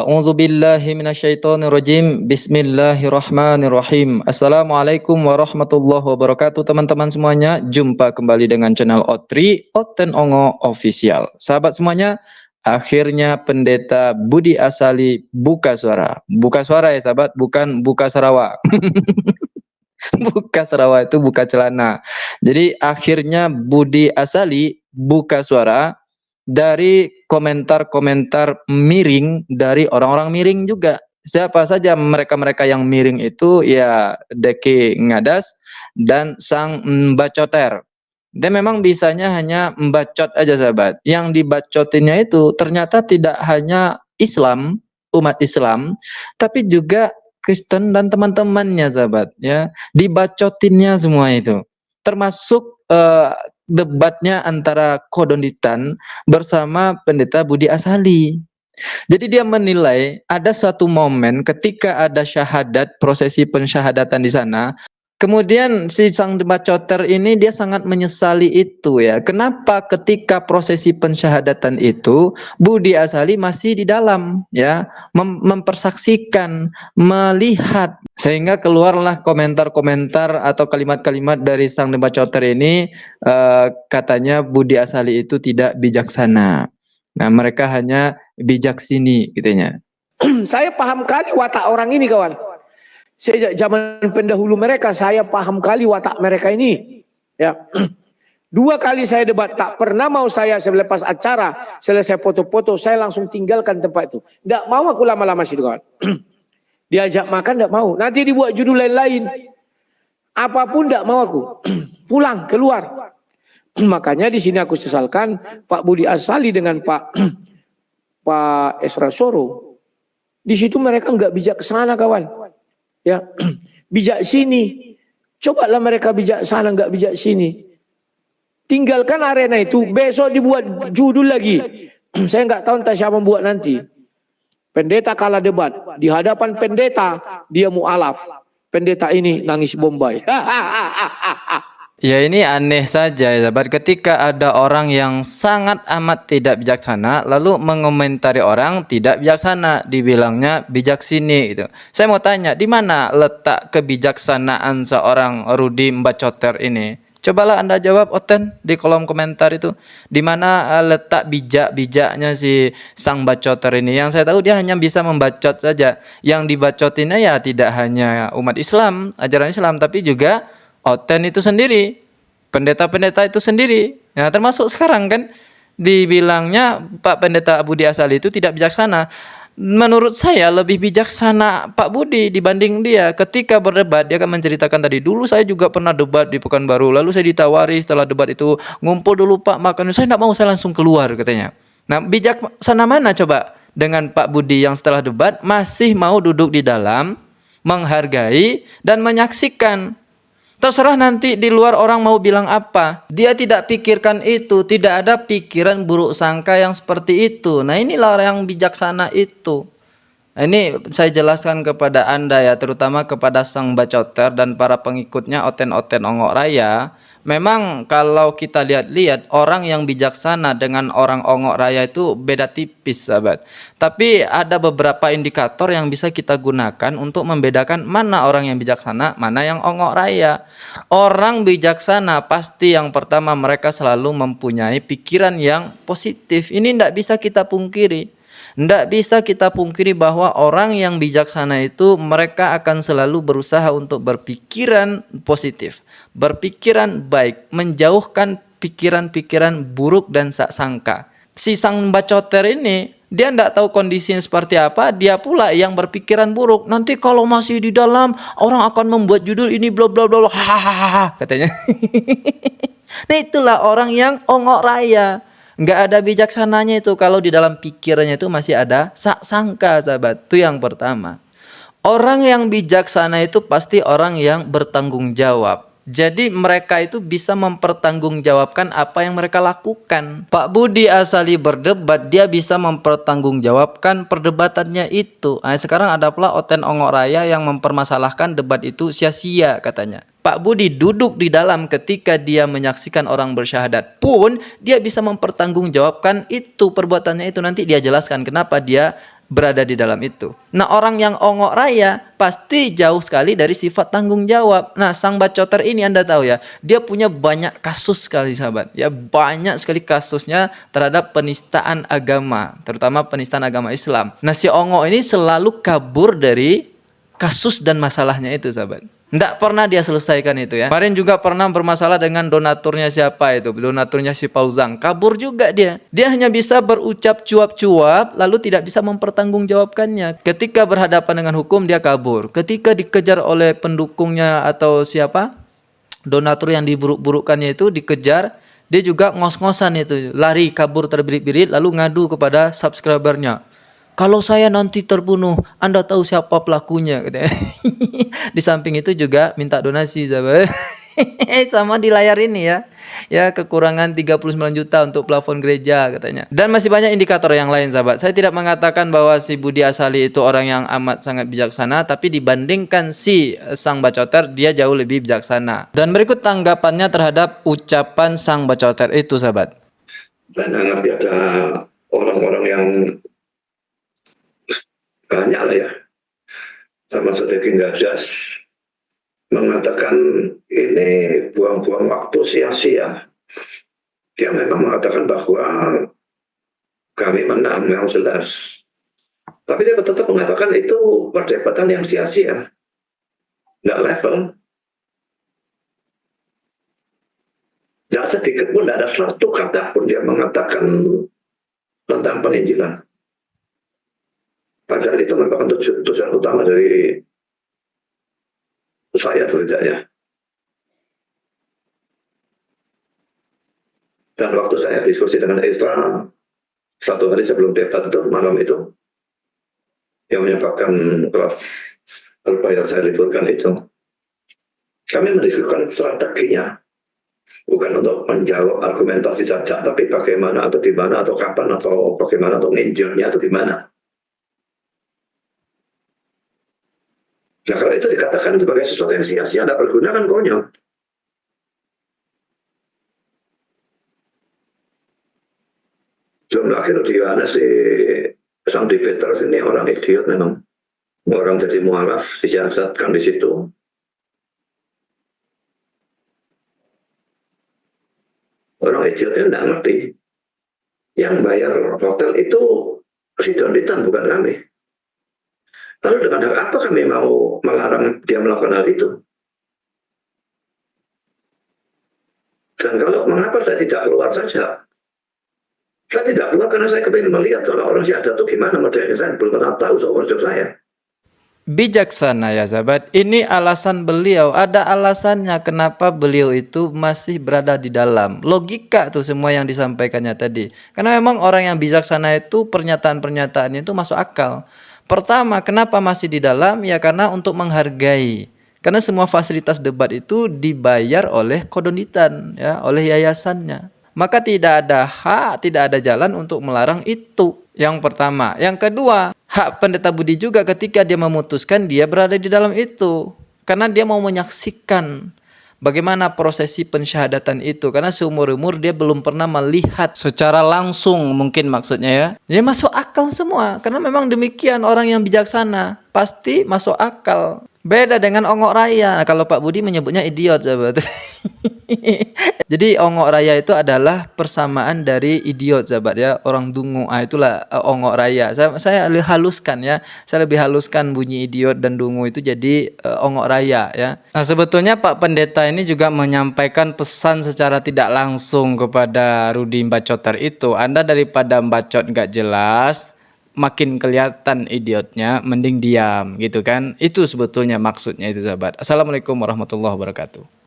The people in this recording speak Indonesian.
A'udzu billahi minasyaitonir rajim. Bismillahirrahmanirrahim. Assalamualaikum warahmatullahi wabarakatuh teman-teman semuanya. Jumpa kembali dengan channel Otri Oten Ongo Official. Sahabat semuanya, akhirnya Pendeta Budi Asali buka suara. Buka suara ya sahabat, bukan buka Sarawak. Buka Sarawak itu buka celana. Jadi akhirnya Budi Asali buka suara dari komentar-komentar miring dari orang-orang miring juga. Siapa saja mereka-mereka yang miring itu? Ya Deki Ngadas dan sang Mbacoter. Dia memang bisanya hanya membacot aja sahabat. Yang dibacotinnya itu ternyata tidak hanya Islam, umat Islam, tapi juga Kristen dan teman-temannya sahabat ya. Dibacotinnya semua itu. Termasuk debatnya antara Kodonditan bersama Pendeta Budi Asali. Jadi dia menilai ada suatu momen ketika ada syahadat, prosesi pensyahadatan di sana. Kemudian si sang debacoter ini dia sangat menyesali itu ya. Kenapa ketika prosesi pensyahadatan itu Budi Asali masih di dalam ya, mempersaksikan, melihat, sehingga keluarlah komentar-komentar atau kalimat-kalimat dari sang debacoter ini, katanya Budi Asali itu tidak bijaksana. Nah, mereka hanya bijak sini katanya. Saya paham kali watak orang ini kawan. Sejak zaman pendahulu mereka saya paham kali watak mereka ini. Ya. 2 kali saya debat, tak pernah mau saya selepas acara, selesai foto-foto saya langsung tinggalkan tempat itu. Tidak mau aku lama-lama situ kawan. Diajak makan tidak mau. Nanti dibuat judul lain-lain. Apapun tidak mau aku. Pulang keluar. Makanya di sini aku sesalkan Pak Budi Asali dengan Pak Esra Soro. Di situ mereka nggak bijaksana kawan. Ya, bijak sini. Cobalah mereka bijak sana, nggak bijak sini. Tinggalkan arena itu, besok dibuat judul lagi. Saya nggak tahu entah siapa membuat nanti. Pendeta kalah debat, di hadapan pendeta dia mu'alaf. Pendeta ini nangis Bombay. Ya ini aneh saja ya sahabat, ketika ada orang yang sangat amat tidak bijaksana lalu mengomentari orang tidak bijaksana, dibilangnya bijak sini gitu. Saya mau tanya, di mana letak kebijaksanaan seorang Rudi Mbacoter ini? Cobalah Anda jawab Oten di kolom komentar itu. Di mana letak bijak-bijaknya si sang bacoter ini? Yang saya tahu dia hanya bisa membacot saja. Yang dibacotinnya ya tidak hanya umat Islam, ajaran Islam, tapi juga Oten itu sendiri, pendeta-pendeta itu sendiri. Nah, termasuk sekarang kan dibilangnya Pak Pendeta Budi Asali itu tidak bijaksana. Menurut saya lebih bijaksana Pak Budi dibanding dia. Ketika berdebat dia akan menceritakan tadi, dulu saya juga pernah debat di Pekanbaru, lalu saya ditawari setelah debat itu ngumpul dulu Pak makan, saya tidak mau, saya langsung keluar katanya. Nah, bijaksana mana coba dengan Pak Budi yang setelah debat masih mau duduk di dalam, menghargai dan menyaksikan. Terserah nanti di luar orang mau bilang apa. Dia tidak pikirkan itu. Tidak ada pikiran buruk sangka yang seperti itu. Nah, inilah yang bijaksana itu. Nah, ini saya jelaskan kepada Anda ya, terutama kepada sang bacoter dan para pengikutnya Oten-Oten Ongok Raya. Memang kalau kita lihat-lihat, orang yang bijaksana dengan orang Ongok Raya itu beda tipis sahabat. Tapi ada beberapa indikator yang bisa kita gunakan untuk membedakan mana orang yang bijaksana, mana yang Ongok Raya. Orang bijaksana pasti yang pertama mereka selalu mempunyai pikiran yang positif. Ini tidak bisa kita pungkiri. Tidak bisa kita pungkiri bahwa orang yang bijaksana itu mereka akan selalu berusaha untuk berpikiran positif, berpikiran baik, menjauhkan pikiran-pikiran buruk dan sak sangka. Si sang bacoter ini dia tidak tahu kondisinya seperti apa, dia pula yang berpikiran buruk. Nanti kalau masih di dalam orang akan membuat judul ini bla bla bla hahaha katanya. Nah, itulah orang yang Ongok Raya. Nggak ada bijaksananya itu kalau di dalam pikirannya itu masih ada sangka sahabat. Itu yang pertama. Orang yang bijaksana itu pasti orang yang bertanggung jawab. Jadi mereka itu bisa mempertanggungjawabkan apa yang mereka lakukan. Pak Budi Asali berdebat, dia bisa mempertanggungjawabkan perdebatannya itu. Nah, sekarang ada pula Oten Ongok Raya yang mempermasalahkan debat itu sia-sia katanya. Pak Budi duduk di dalam ketika dia menyaksikan orang bersyahadat pun dia bisa mempertanggungjawabkan itu perbuatannya itu. Nanti dia jelaskan kenapa dia berada di dalam itu. Nah, orang yang ongok raya pasti jauh sekali dari sifat tanggung jawab. Nah, sang bacoter ini Anda tahu ya, dia punya banyak kasus sekali sahabat. Ya, banyak sekali kasusnya terhadap penistaan agama, terutama penistaan agama Islam. Nah, si ongok ini selalu kabur dari kasus dan masalahnya itu sahabat. Nggak pernah dia selesaikan itu ya. Kemarin juga pernah bermasalah dengan donaturnya siapa itu. Donaturnya si Pauzang. Kabur juga dia. Dia hanya bisa berucap cuap-cuap lalu tidak bisa mempertanggungjawabkannya. Ketika berhadapan dengan hukum dia kabur. Ketika dikejar oleh pendukungnya atau siapa, donatur yang diburuk-burukkannya itu dikejar, dia juga ngos-ngosan itu. Lari kabur terbirit-birit lalu ngadu kepada subscribernya. Kalau saya nanti terbunuh, Anda tahu siapa pelakunya, katanya. Di samping itu juga minta donasi, sahabat. Sama di layar ini ya. Ya, kekurangan 39 juta untuk plafon gereja katanya. Dan masih banyak indikator yang lain, sahabat. Saya tidak mengatakan bahwa si Budi Asali itu orang yang amat sangat bijaksana, tapi dibandingkan si sang bacoter, dia jauh lebih bijaksana. Dan berikut tanggapannya terhadap ucapan sang bacoter itu, sahabat. Saya nggak ngerti ada orang-orang yang banyak lah ya, sama Sodeki Gadas mengatakan ini buang-buang waktu sia-sia. Dia memang mengatakan bahwa kami menang yang jelas, tapi dia tetap mengatakan itu perdebatan yang sia-sia, nggak level. Tidak sedikit pun, tidak ada satu kata pun dia mengatakan tentang penginjilan. Padahal itu merupakan tujuan utama dari saya setidaknya. Dan waktu saya diskusi dengan Isra, satu hari sebelum debat itu, malam itu, yang menyebabkan kelas berbayar saya liburkan itu, kami mendiskusikan strateginya. Bukan untuk menjawab argumentasi saja, tapi bagaimana atau di mana atau kapan atau bagaimana atau nginjilnya atau di mana. Nah, kalau itu dikatakan sebagai sesuatu yang sia-sia, tidak berguna, kan konyol. Belum lagi Rodiana si sang debater ini orang idiot memang. Orang jadi mualaf, disiasatkan di situ. Orang idiotnya tidak ngerti. Yang bayar hotel itu si Donitan, bukan kami. Lalu dengan hak apa kami mau melarang dia melakukan hal itu? Dan kalau mengapa saya tidak keluar saja? Saya tidak keluar karena saya kepingin melihat orang si ada itu gimana modelnya. Saya belum pernah tahu soal hidup saya. Bijaksana ya sahabat. Ini alasan beliau. Ada alasannya kenapa beliau itu masih berada di dalam. Logika tuh semua yang disampaikannya tadi. Karena memang orang yang bijaksana itu pernyataan-pernyataannya itu masuk akal. Pertama, kenapa masih di dalam? Ya karena untuk menghargai. Karena semua fasilitas debat itu dibayar oleh Kodonitan, ya, oleh yayasannya. Maka tidak ada hak, tidak ada jalan untuk melarang itu. Yang pertama. Yang kedua, hak Pendeta Budi juga ketika dia memutuskan dia berada di dalam itu. Karena dia mau menyaksikan bagaimana prosesi pensyahadatan itu. Karena seumur-umur dia belum pernah melihat secara langsung, mungkin maksudnya ya. Ya masuk akal semua. Karena memang demikian orang yang bijaksana. Pasti masuk akal. Beda dengan ongok raya. Kalau Pak Budi menyebutnya idiot, sahabat. Jadi ongok raya itu adalah persamaan dari idiot, sahabat ya. Orang dungu, itulah ongok raya. Saya lebih haluskan ya. Saya lebih haluskan bunyi idiot dan dungu itu jadi ongok raya ya. Nah, sebetulnya Pak Pendeta ini juga menyampaikan pesan secara tidak langsung kepada Rudi Bacoter itu. Anda daripada bacot nggak jelas, makin kelihatan idiotnya, mending diam gitu kan. Itu sebetulnya maksudnya itu, sahabat. Assalamualaikum warahmatullahi wabarakatuh.